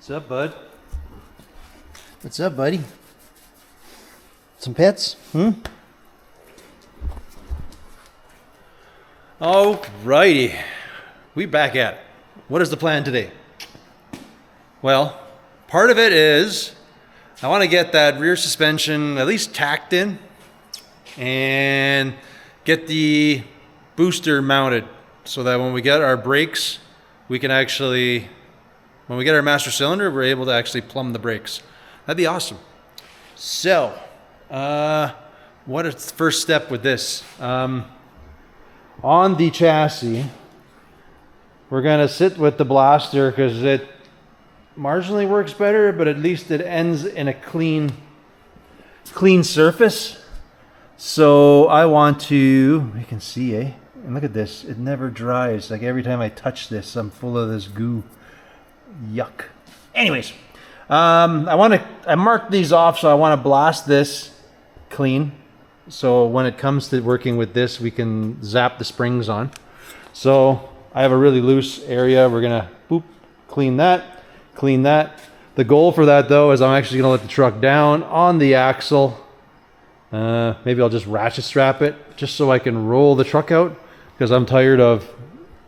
What's up, bud? What's up, buddy? Some pets? Alrighty. We back at it. What is the plan today? Well, part of it is I want to get that rear suspension at least tacked in and get the booster mounted so that when we get our brakes, we can actually, when we get our master cylinder, we're able to actually plumb the brakes. That'd be awesome. So, what is the first step with this? On the chassis, we're gonna sit with the blaster because it marginally works better, but at least it ends in a clean surface. So I want to, you can see, and look at this, it never dries. Like every time I touch this, I'm full of this goo. Yuck. Anyways, I marked these off, so I want to blast this clean. So when it comes to working with this, we can zap the springs on. So I have a really loose area. We're gonna clean that. The goal for that though is I'm actually gonna let the truck down on the axle. Maybe I'll just ratchet strap it just so I can roll the truck out, because I'm tired of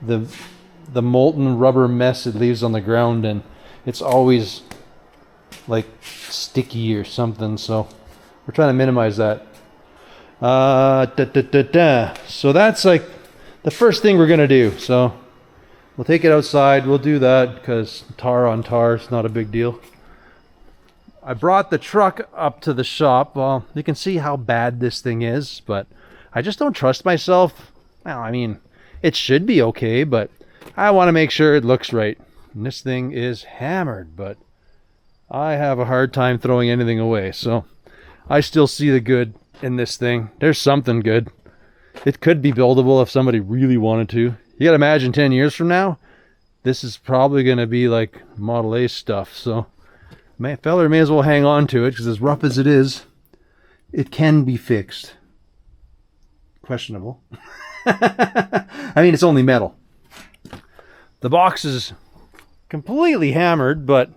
the molten rubber mess it leaves on the ground, and it's always like sticky or something. So we're trying to minimize that. So that's like the first thing we're gonna do. So we'll take it outside. We'll do that because tar on tar is not a big deal. I brought the truck up to the shop. Well, you can see how bad this thing is, but I just don't trust myself. Well, I mean, it should be okay, but I want to make sure it looks right. And this thing is hammered, but I have a hard time throwing anything away. So I still see the good in this thing. There's something good. It could be buildable if somebody really wanted to. You gotta imagine 10 years from now, this is probably gonna be like Model A stuff. So feller may as well hang on to it, because as rough as it is, it can be fixed. Questionable. I mean, it's only metal. The box is completely hammered, but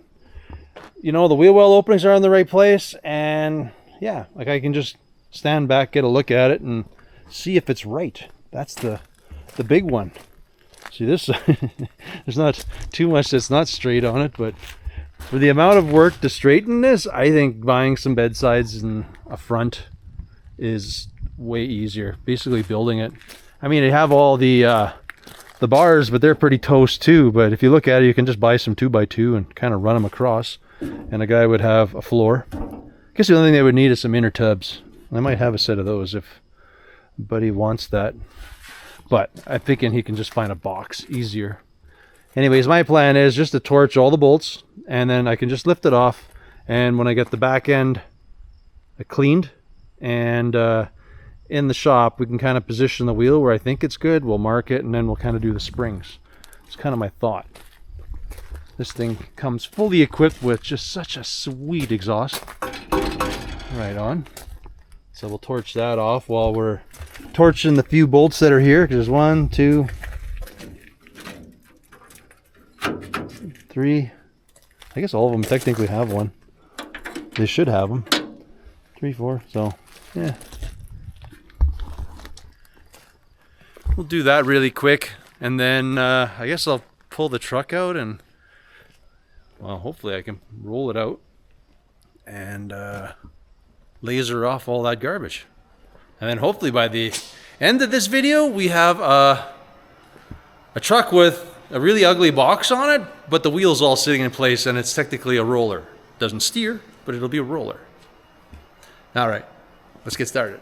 you know, the wheel well openings are in the right place, and yeah, like I can just stand back, get a look at it, and see if it's right. That's the big one. See this? There's not too much that's not straight on it, but for the amount of work to straighten this, I think buying some bedsides and a front is way easier. Basically building it. I mean, they have all the bars, but they're pretty toast too. But if you look at it, you can just buy some 2x2 and kind of run them across, and a guy would have a floor. I guess the only thing they would need is some inner tubs. I might have a set of those if buddy wants that. But I'm thinking he can just find a box easier. Anyways, my plan is just to torch all the bolts, and then I can just lift it off. And when I get the back end cleaned and in the shop, we can kind of position the wheel where I think it's good. We'll mark it, and then we'll kind of do the springs. It's kind of my thought. This thing comes fully equipped with just such a sweet exhaust. Right on. So we'll torch that off while we're torching the few bolts that are here. There's 1, 2, 3. I guess all of them technically have one. They should have them. 3, 4. So yeah, we'll do that really quick, and then I guess I'll pull the truck out, and well, hopefully I can roll it out and laser off all that garbage. And then hopefully by the end of this video, we have a truck with a really ugly box on it, but the wheel's all sitting in place, and it's technically a roller. Doesn't steer, but it'll be a roller. All right, let's get started.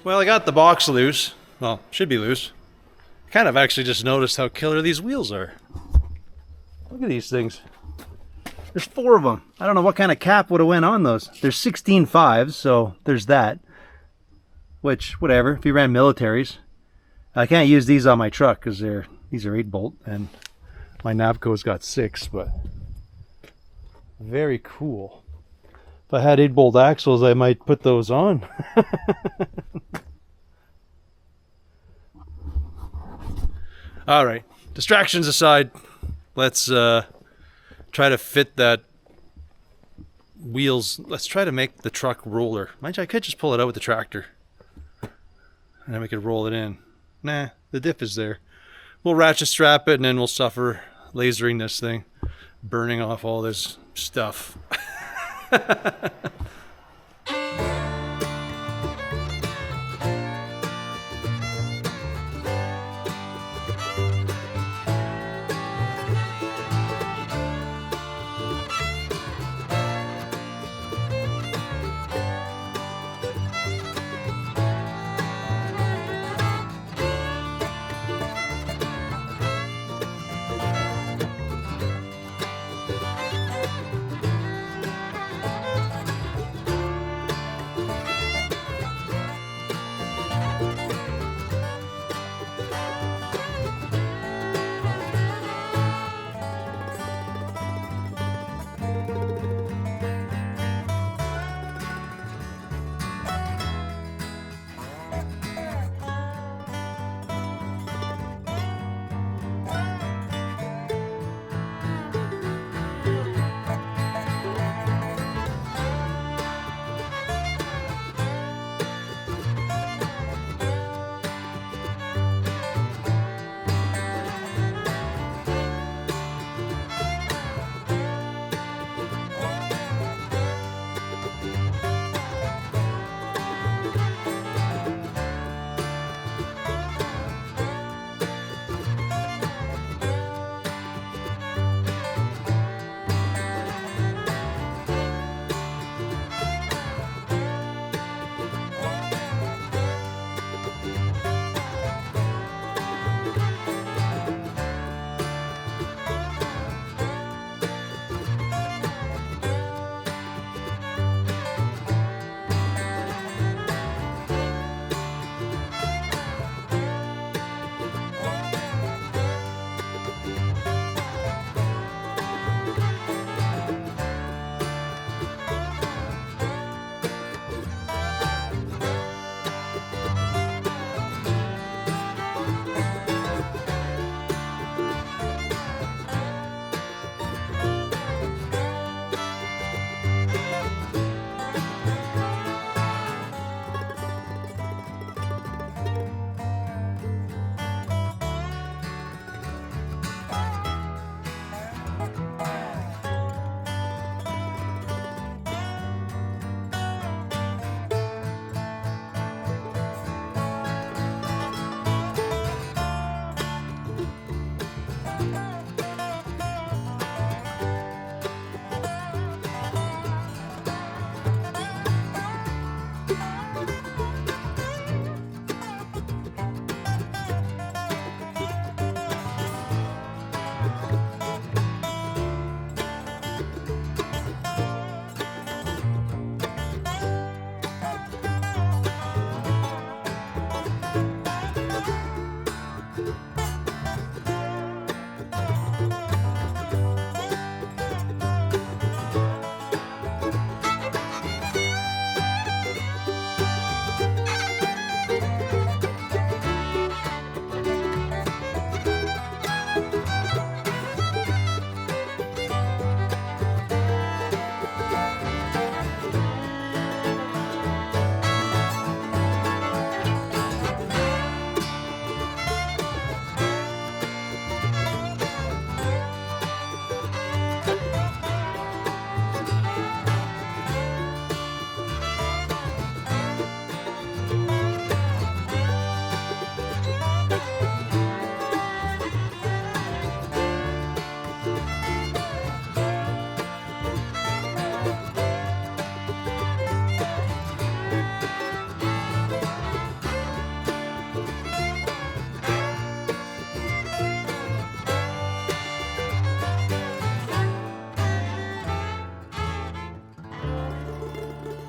Well, I got the box loose. Well, should be loose. Kind of actually just noticed how killer these wheels are. Look at these things. There's 4 of them. I don't know what kind of cap would have went on those. There's 16.5s, so there's that. Which, whatever, if you ran militaries. I can't use these on my truck because these are 8-bolt, and my Navco's got 6, but very cool. If I had 8-bolt axles, I might put those on. All right, distractions aside, let's try to fit that wheels. Let's try to make the truck roller. Mind you, I could just pull it out with the tractor, and then we could roll it in. Nah, the diff is there. We'll ratchet strap it, and then we'll suffer lasering this thing, burning off all this stuff.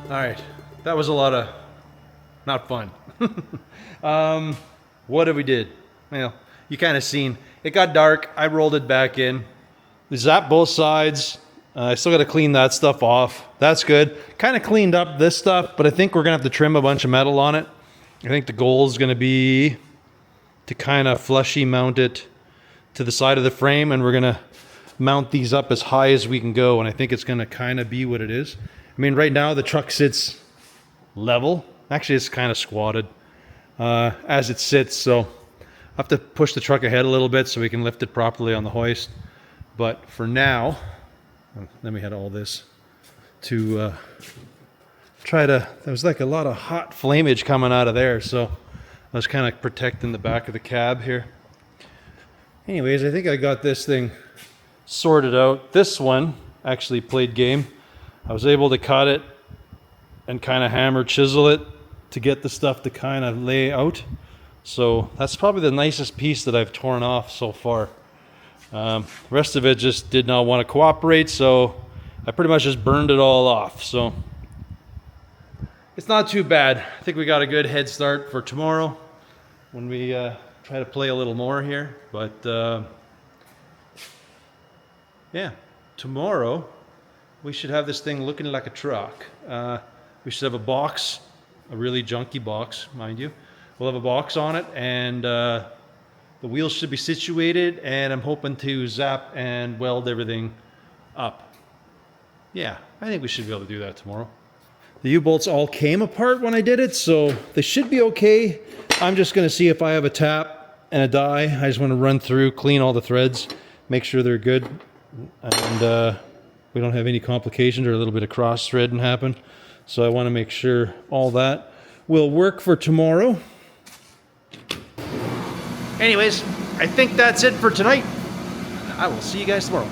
All right, that was a lot of not fun. What did we did? Well, you kind of seen. It got dark. I rolled it back in. We zapped both sides. I still got to clean that stuff off. That's good. Kind of cleaned up this stuff, but I think we're going to have to trim a bunch of metal on it. I think the goal is going to be to kind of fleshy mount it to the side of the frame, and we're going to mount these up as high as we can go, and I think it's going to kind of be what it is. I mean, right now the truck sits level. Actually, it's kind of squatted as it sits, so I have to push the truck ahead a little bit so we can lift it properly on the hoist. But for now, then we had all this to try to, there was like a lot of hot flamage coming out of there, so I was kind of protecting the back of the cab here. Anyways, I think I got this thing sorted out. This one actually played game. I was able to cut it and kind of hammer chisel it to get the stuff to kind of lay out. So that's probably the nicest piece that I've torn off so far. The rest of it just did not want to cooperate, so I pretty much just burned it all off. So it's not too bad. I think we got a good head start for tomorrow when we try to play a little more here. But yeah, tomorrow we should have this thing looking like a truck. We should have a box, a really junky box, mind you. We'll have a box on it, and the wheels should be situated, and I'm hoping to zap and weld everything up. Yeah, I think we should be able to do that tomorrow. The U-bolts all came apart when I did it, so they should be okay. I'm just going to see if I have a tap and a die. I just want to run through, clean all the threads, make sure they're good, and we don't have any complications or a little bit of cross-threading happen. So I want to make sure all that will work for tomorrow. Anyways, I think that's it for tonight. I will see you guys tomorrow.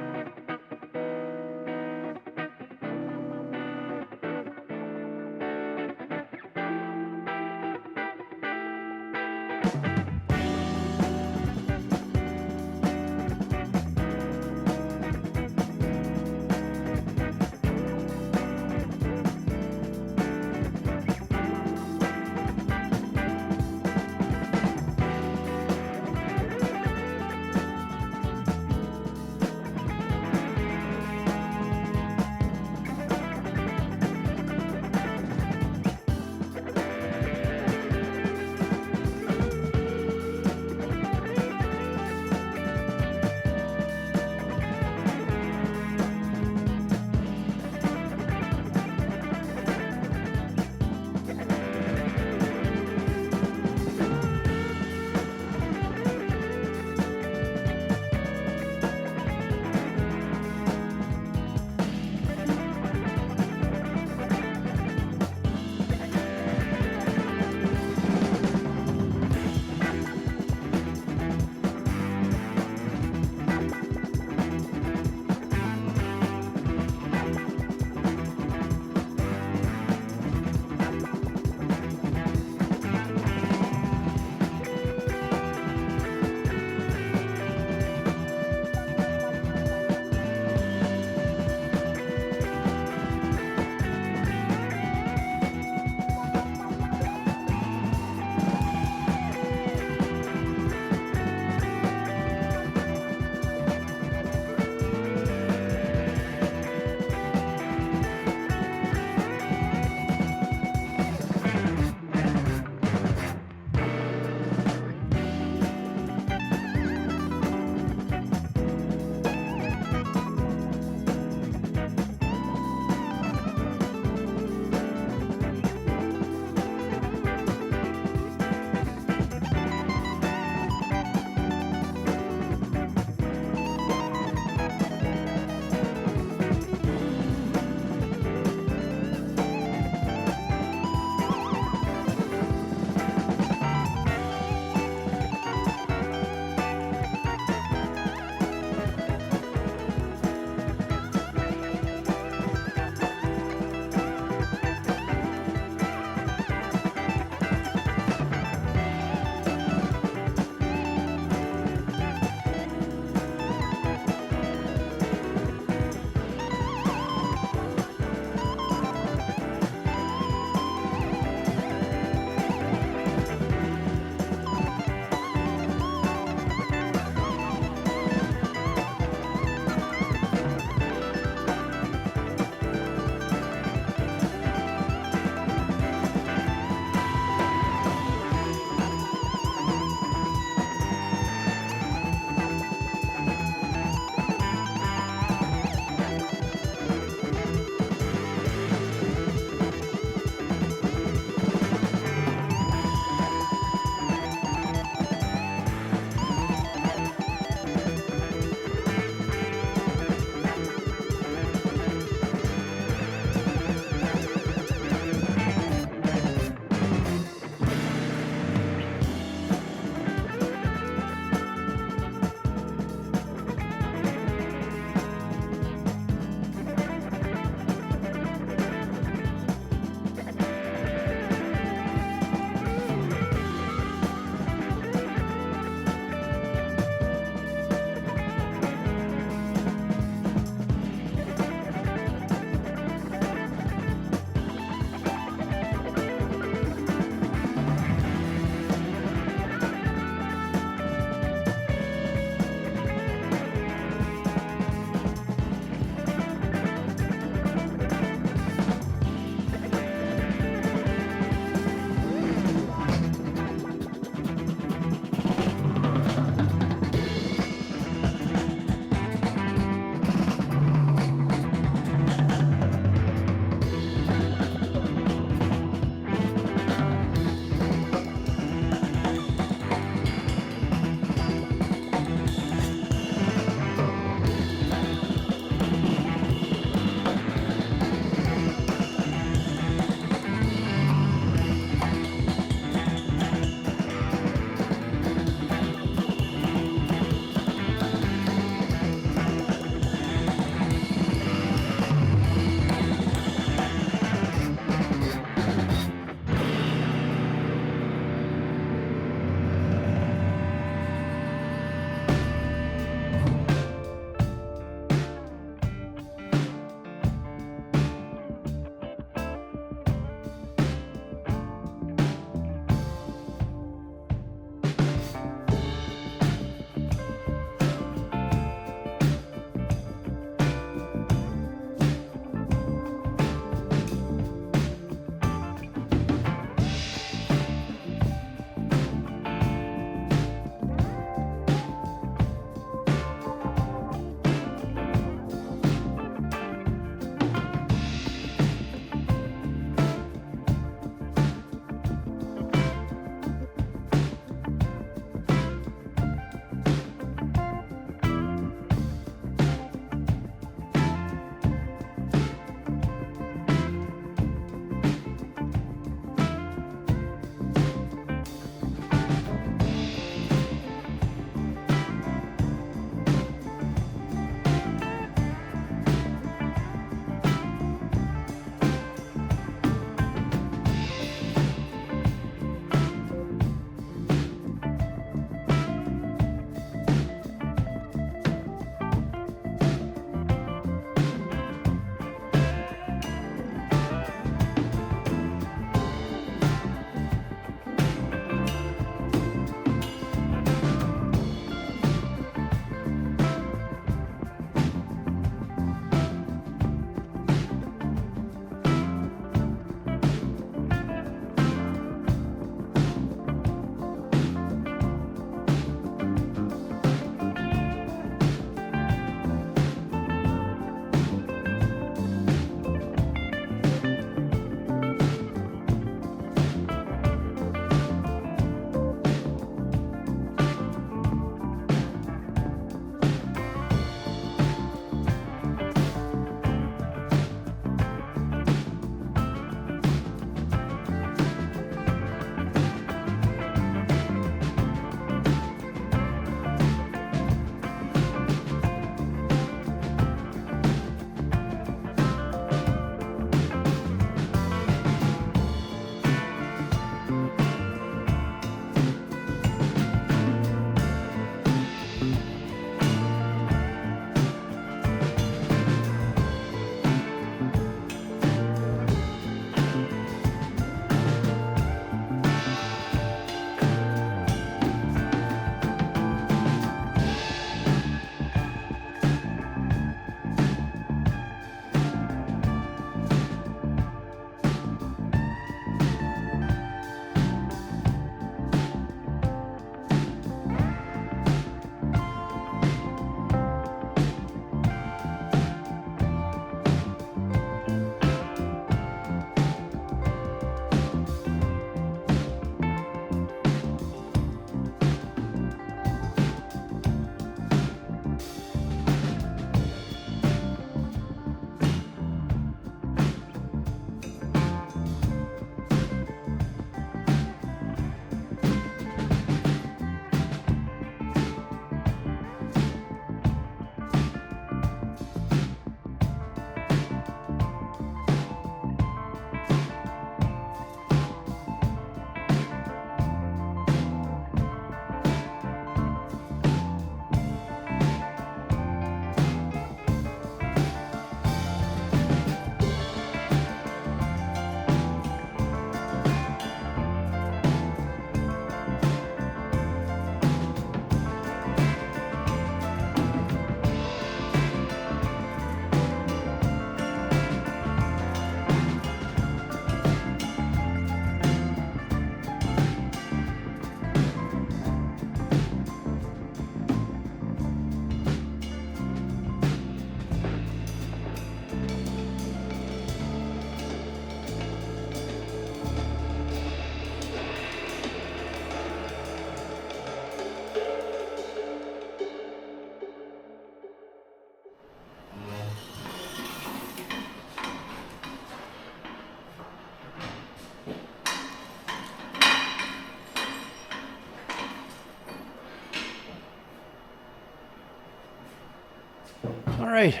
right.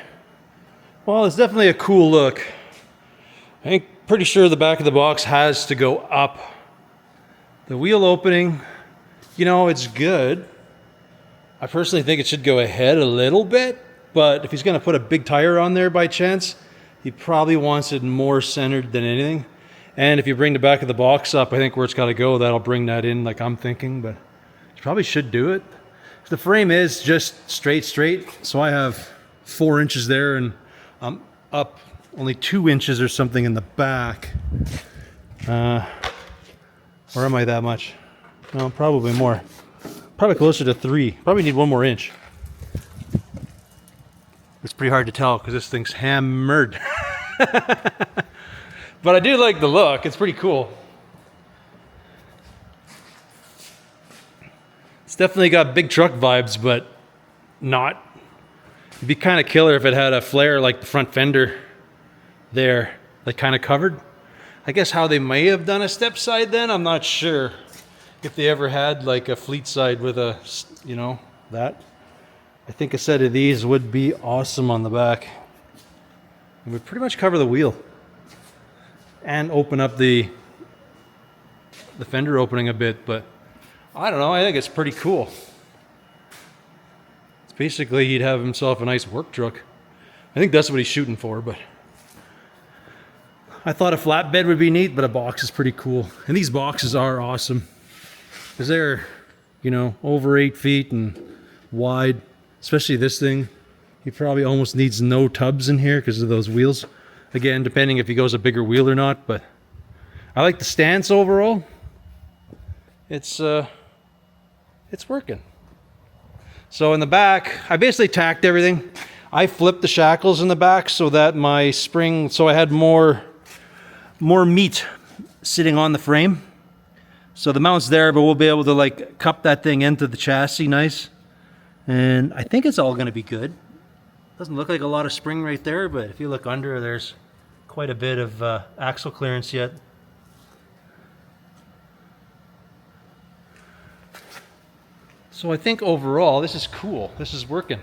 Well, it's definitely a cool look. I'm pretty sure the back of the box has to go up. The wheel opening, you know, it's good. I personally think it should go ahead a little bit, but if he's going to put a big tire on there by chance, he probably wants it more centered than anything. And if you bring the back of the box up, I think where it's got to go, that'll bring that in like I'm thinking, but you probably should do it. The frame is just straight, so I have 4 inches there, and I'm up only 2 inches or something in the back. Or am I that much? No, probably more. Probably closer to 3. Probably need 1 more inch. It's pretty hard to tell because this thing's hammered. But I do like the look. It's pretty cool. It's definitely got big truck vibes, but not. It'd be kind of killer if it had a flare like the front fender there, like kind of covered. I guess how they may have done a step side then, I'm not sure. If they ever had like a fleet side with a, you know, that. I think a set of these would be awesome on the back. It would pretty much cover the wheel. And open up the fender opening a bit, but I don't know, I think it's pretty cool. It's basically he'd have himself a nice work truck. I think that's what he's shooting for, but I thought a flatbed would be neat, but a box is pretty cool. And these boxes are awesome. Because they're, you know, over 8 feet and wide, especially this thing. He probably almost needs no tubs in here because of those wheels. Again, depending if he goes a bigger wheel or not, but I like the stance overall. It's working. So in the back, I basically tacked everything. I flipped the shackles in the back so that my spring, so I had more meat sitting on the frame. So the mount's there, but we'll be able to like cup that thing into the chassis nice. And I think it's all going to be good. Doesn't look like a lot of spring right there, but if you look under, there's quite a bit of axle clearance yet. So I think overall, this is cool. This is working.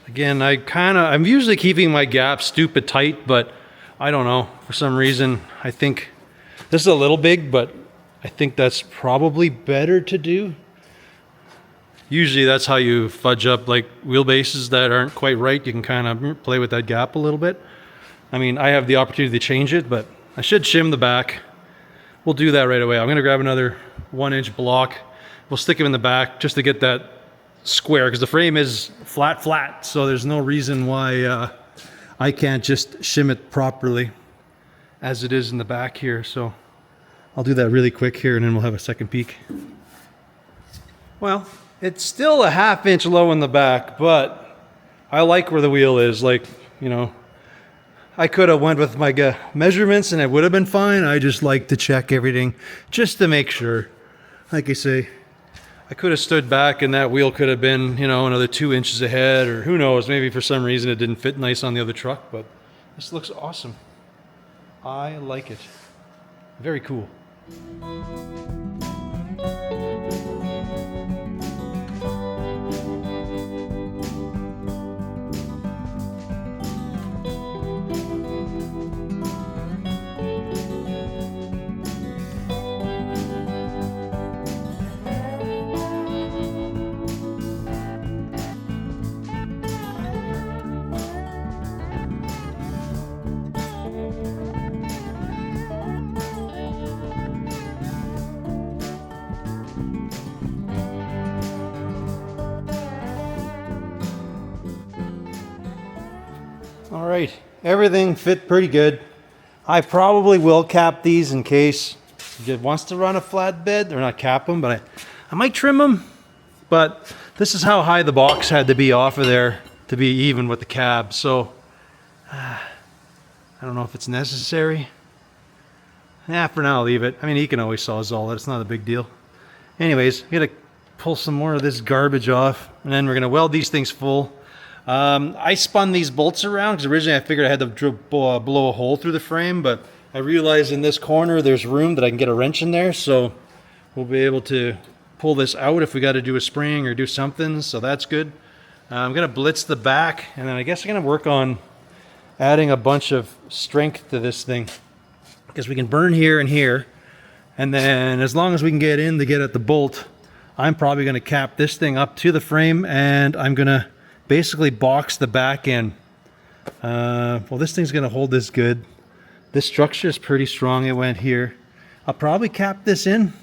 Again, I'm usually keeping my gap stupid tight, but I don't know. For some reason, I think this is a little big, but I think that's probably better to do. Usually that's how you fudge up like wheelbases that aren't quite right. You can kind of play with that gap a little bit. I mean, I have the opportunity to change it, but I should shim the back. We'll do that right away. I'm gonna grab another 1-inch block. We'll stick him in the back just to get that square, because the frame is flat, so there's no reason why I can't just shim it properly as it is in the back here. So I'll do that really quick here and then we'll have a second peek. Well, it's still a 1/2 inch low in the back, but I like where the wheel is. Like, you know, I could have went with my measurements and it would have been fine. I just like to check everything just to make sure. Like I say, I could have stood back and that wheel could have been, you know, another 2 inches ahead, or who knows, maybe for some reason it didn't fit nice on the other truck, but this looks awesome. I like it. Very cool. All right, everything fit pretty good. I probably will cap these in case it wants to run a flatbed, or not cap them, but I might trim them. But this is how high the box had to be off of there to be even with the cab. So I don't know if it's necessary. For now, I'll leave it. I mean, he can always sawzall it. It's not a big deal. Anyways, I'm gonna pull some more of this garbage off, and then we're gonna weld these things full. I spun these bolts around because originally I figured I had to blow a hole through the frame, but I realized in this corner there's room that I can get a wrench in there, so we'll be able to pull this out if we got to do a spring or do something, so that's good. I'm gonna blitz the back, and then I guess I'm gonna work on adding a bunch of strength to this thing, because we can burn here and here, and then as long as we can get in to get at the bolt, I'm probably gonna cap this thing up to the frame, and I'm gonna basically box the back end. Well, this thing's gonna hold this good. This structure is pretty strong. It went here. I'll probably cap this in,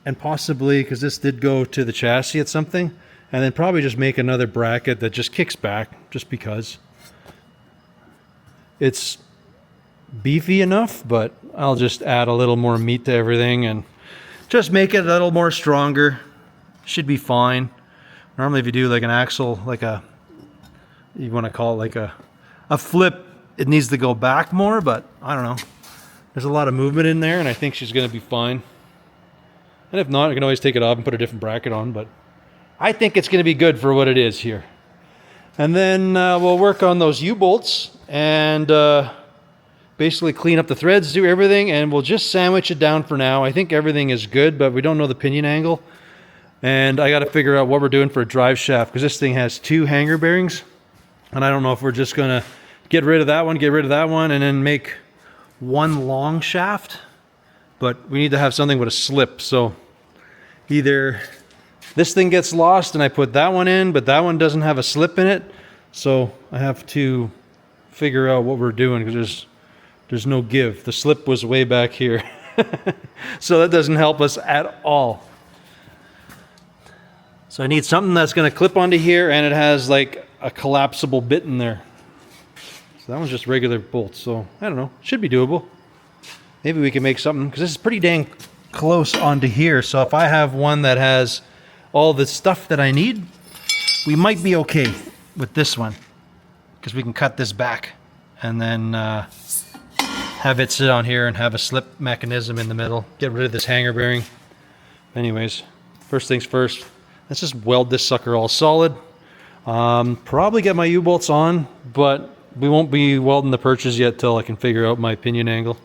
and possibly, because this did go to the chassis at something, and then probably just make another bracket that just kicks back, just because. It's beefy enough, but I'll just add a little more meat to everything and just make it a little more stronger. Should be fine. Normally if you do like an axle, like a, you want to call it like a flip, it needs to go back more, but I don't know. There's a lot of movement in there, and I think she's going to be fine. And if not, I can always take it off and put a different bracket on, but I think it's going to be good for what it is here. And then we'll work on those U-bolts and basically clean up the threads, do everything, and we'll just sandwich it down for now. I think everything is good, but we don't know the pinion angle. And I got to figure out what we're doing for a drive shaft, because this thing has 2 hanger bearings. And I don't know if we're just going to get rid of that one, and then make one long shaft. But we need to have something with a slip. So either this thing gets lost and I put that one in, but that one doesn't have a slip in it. So I have to figure out what we're doing, because there's no give. The slip was way back here. So that doesn't help us at all. So I need something that's going to clip onto here, and it has like a collapsible bit in there. So that one's just regular bolts. So I don't know, should be doable. Maybe we can make something, because this is pretty dang close onto here. So if I have one that has all the stuff that I need, we might be okay with this one, because we can cut this back and then have it sit on here and have a slip mechanism in the middle. Get rid of this hanger bearing. Anyways, first things first, let's just weld this sucker all solid. Probably get my U-bolts on, but we won't be welding the perches yet till I can figure out my pinion angle.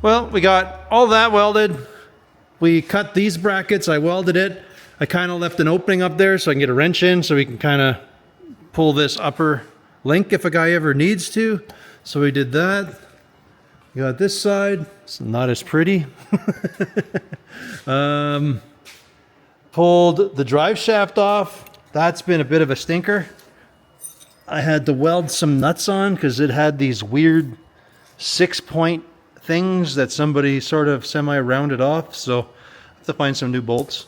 Well, we got all that welded. We cut these brackets. I welded it. I kind of left an opening up there so I can get a wrench in so we can kind of pull this upper link if a guy ever needs to. So we did that. We got this side. It's not as pretty. Pulled the drive shaft off. That's been a bit of a stinker. I had to weld some nuts on because it had these weird 6-point things that somebody sort of semi-rounded off. So I have to find some new bolts.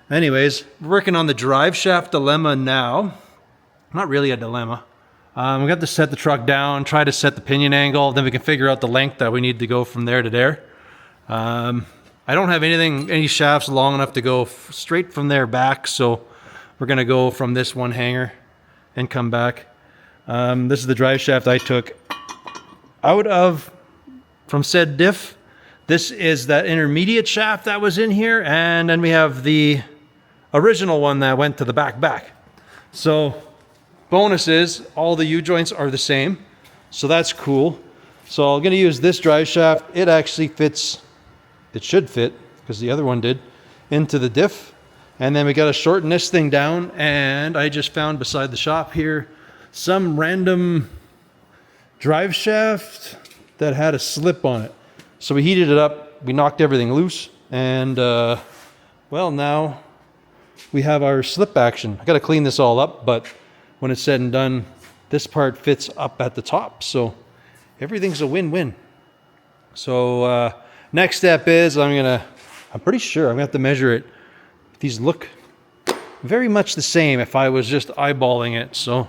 Anyways, we're working on the drive shaft dilemma now. Not really a dilemma. We got to set the truck down, try to set the pinion angle, then we can figure out the length that we need to go from there to there. I don't have any shafts long enough to go straight from there back, so we're gonna go from this one hanger and come back. This is the drive shaft I took out of from said diff. This is that intermediate shaft that was in here, and then we have the original one that went to the back. So bonus is all the U-joints are the same, so that's cool. So I'm gonna use this drive shaft. It actually fits, it should fit, because the other one did, into the diff. And then we gotta shorten this thing down, and I just found beside the shop here some random drive shaft that had a slip on it. So we heated it up, we knocked everything loose, and well, now we have our slip action. I gotta clean this all up, but when it's said and done, this part fits up at the top, so everything's a win-win. So next step is I'm pretty sure I'm gonna have to measure it. These look very much the same if I was just eyeballing it, so.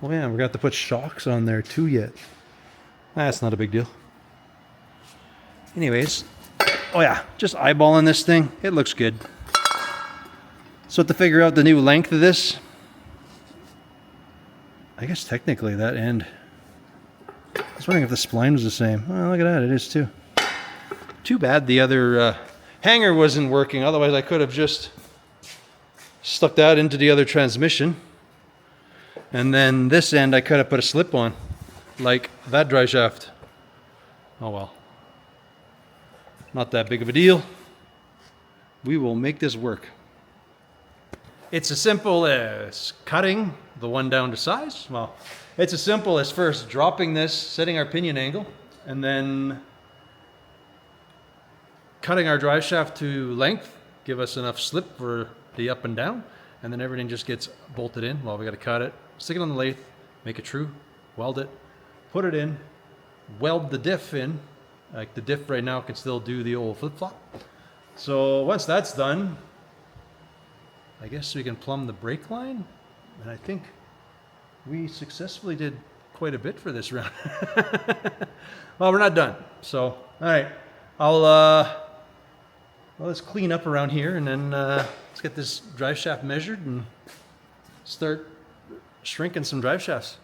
Oh yeah, we're gonna have to put shocks on there too yet. That's not a big deal. Anyways, oh yeah, just eyeballing this thing, it looks good. So to figure out the new length of this, I guess technically that end. I was wondering if the spline was the same. Oh, look at that, it is too. Too bad the other hanger wasn't working, otherwise I could have just stuck that into the other transmission. And then this end I could have put a slip on, like that drive shaft. Oh well. Not that big of a deal. We will make this work. It's as simple as cutting the one down to size. Well, it's as simple as first dropping this, setting our pinion angle, and then cutting our drive shaft to length, give us enough slip for the up and down, and then everything just gets bolted in. Well, we got to cut it, stick it on the lathe, make it true, weld it, put it in, weld the diff in. Like the diff right now can still do the old flip-flop. So once that's done, I guess we can plumb the brake line, and I think we successfully did quite a bit for this round. Well, we're not done. So, all right, well, let's clean up around here, and then let's get this drive shaft measured and start shrinking some drive shafts.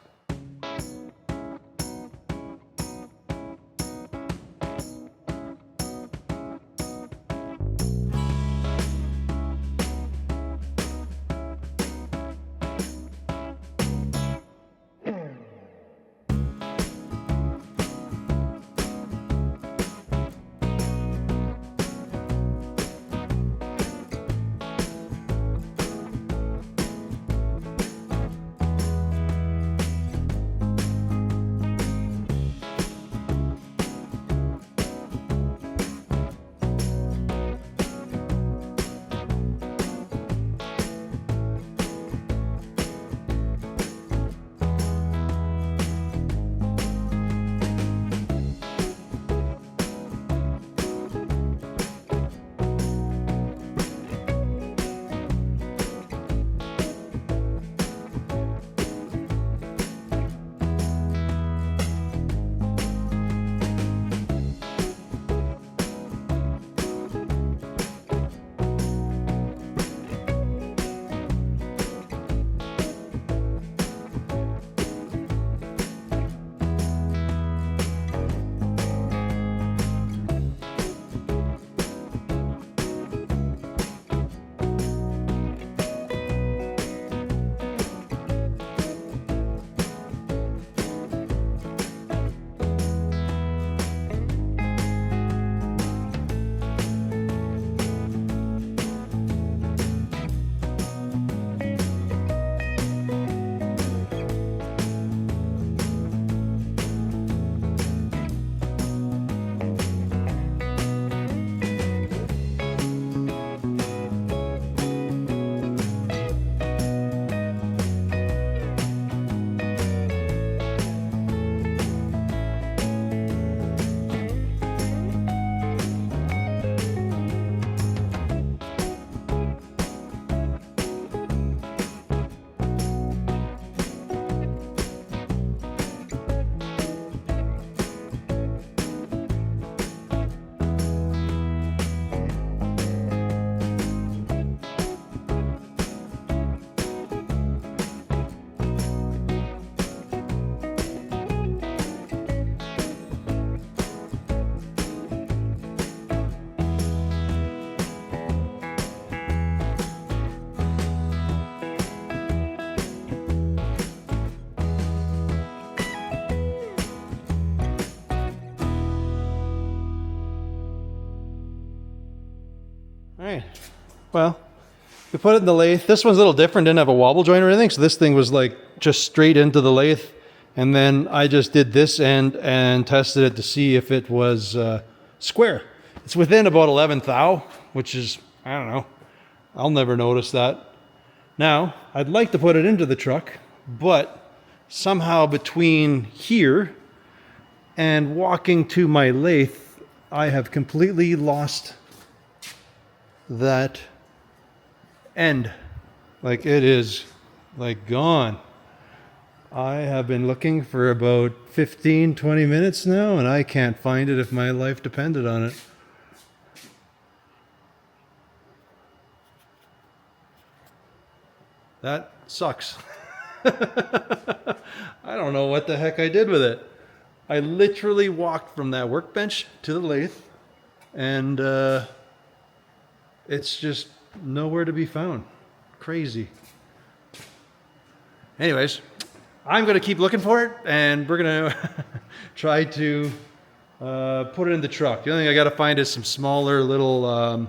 All right, well, we put it in the lathe. This one's a little different, didn't have a wobble joint or anything, so this thing was like just straight into the lathe. And then I just did this end and tested it to see if it was square. It's within about 11th thou, which is, I don't know, I'll never notice that. Now, I'd like to put it into the truck, but somehow between here and walking to my lathe, I have completely lost that end. Like, it is like gone. I have been looking for about 15-20 minutes now, and I can't find it if my life depended on it. That sucks. I don't know what the heck I did with it. I literally walked from that workbench to the lathe, and it's just nowhere to be found. Crazy. Anyways, I'm going to keep looking for it, and we're going to try to put it in the truck. The only thing I got to find is some smaller little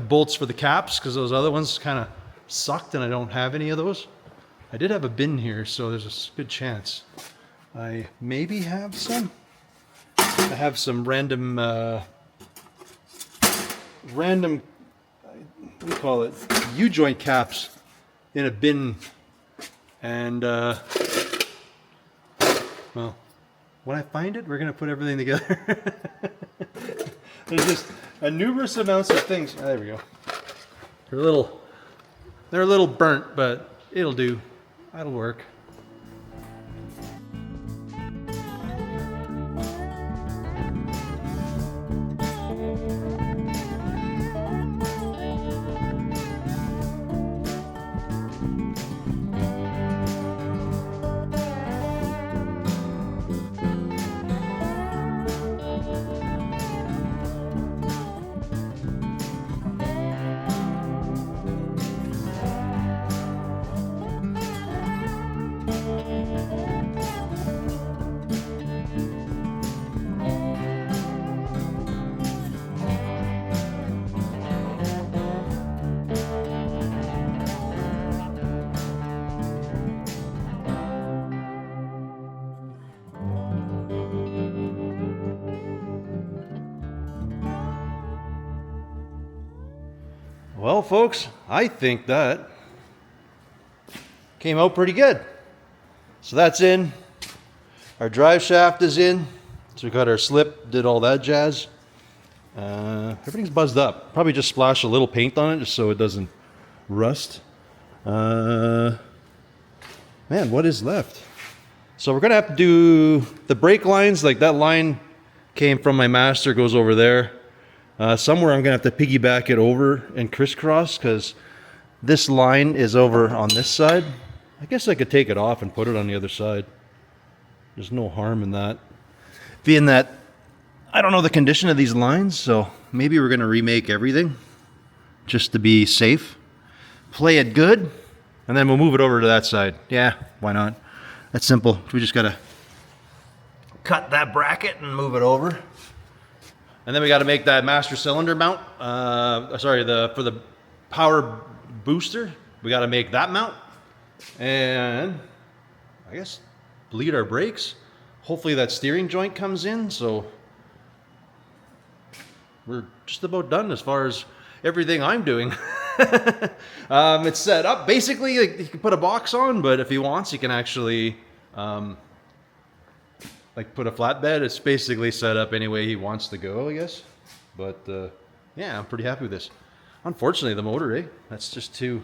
bolts for the caps, because those other ones kind of sucked, and I don't have any of those. I did have a bin here, so there's a good chance I maybe have some. I have some random, what do you call it, U-joint caps in a bin. And, well, when I find it, we're going to put everything together. There's just a numerous amounts of things. Oh, there we go. They're a little burnt, but it'll do. That'll work. Well, folks, I think that came out pretty good. So that's in. Our drive shaft is in. So we got our slip, did all that jazz. Everything's buzzed up. Probably just splash a little paint on it just so it doesn't rust. Man, what is left? So we're gonna have to do the brake lines. Like that line came from my master, goes over there. Somewhere I'm going to have to piggyback it over and crisscross because this line is over on this side. I guess I could take it off and put it on the other side. There's no harm in that. Being that I don't know the condition of these lines, so maybe we're going to remake everything just to be safe. Play it good, and then we'll move it over to that side. Yeah, why not? That's simple. We just got to cut that bracket and move it over. And then we got to make that master cylinder mount. For the power booster, we got to make that mount. And I guess bleed our brakes. Hopefully that steering joint comes in. So we're just about done as far as everything I'm doing. It's set up. Basically, like, you can put a box on, but if he wants, he can actually like put a flatbed. It's basically set up any way he wants to go, I guess. But yeah, I'm pretty happy with this. Unfortunately, the motor, that's just too,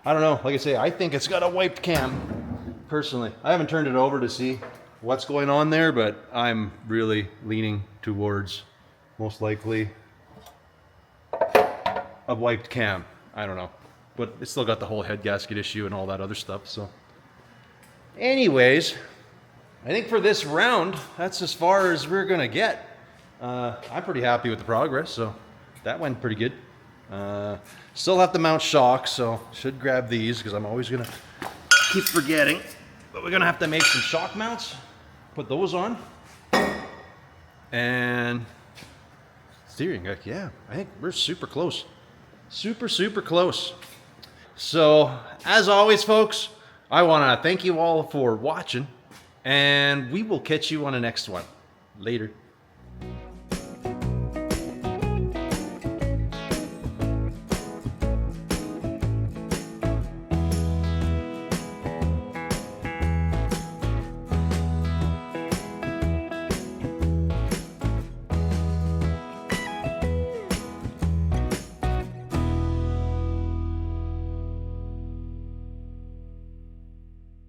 I don't know. Like I say, I think it's got a wiped cam, personally. I haven't turned it over to see what's going on there, but I'm really leaning towards most likely a wiped cam. I don't know. But it's still got the whole head gasket issue and all that other stuff, so. Anyways, I think for this round, that's as far as we're gonna get. I'm pretty happy with the progress, so that went pretty good. Still have to mount shocks, so should grab these because I'm always gonna keep forgetting. But we're gonna have to make some shock mounts, put those on. And steering, yeah, I think we're super close. Super, super close. So, as always, folks, I want to thank you all for watching, and we will catch you on the next one. Later.